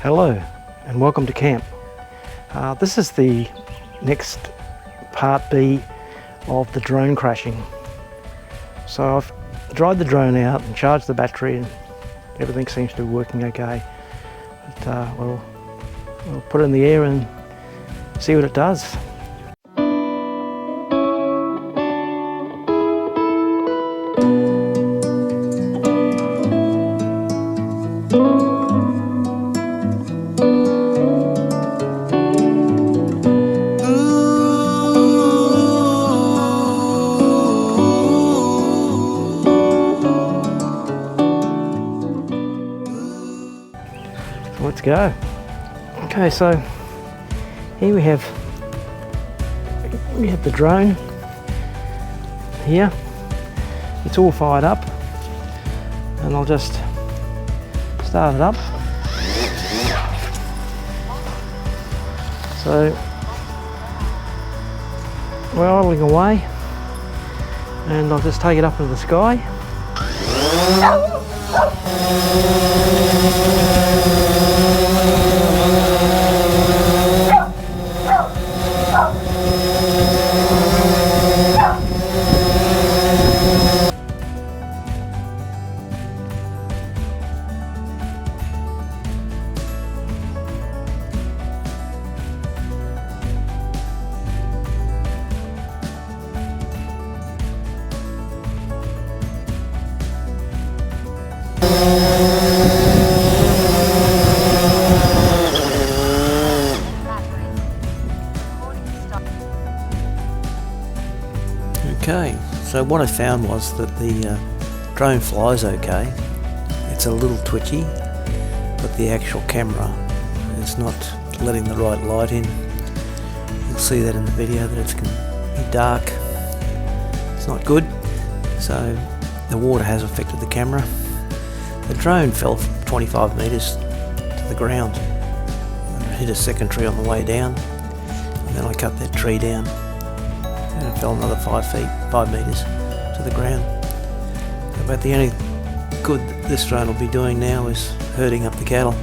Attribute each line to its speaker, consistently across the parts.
Speaker 1: Hello and welcome to camp. This is the next part B of the drone crashing. So I've dried the drone out and charged the battery and everything seems to be working okay. But we'll put it in the air and see what it does. Let's go. Okay, so here we have the drone here. It's all fired up, and I'll just start it up. So we're idling away, and I'll just take it up into the sky.
Speaker 2: Okay, so what I found was that the drone flies okay. It's a little twitchy, but the actual camera is not letting the right light in. You'll see that in the video that it's going to be dark. It's not good, so the water has affected the camera. The drone fell from 25 metres to the ground and hit a second tree on the way down, and then I cut that tree down and it fell another 5 metres to the ground. But the only good this drone will be doing now is herding up the cattle.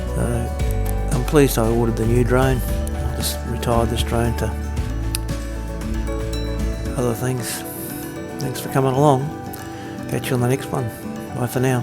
Speaker 2: So I'm pleased I ordered the new drone. I'll just retire this drone to other things. Thanks for coming along. Catch you on the next one. Bye for now.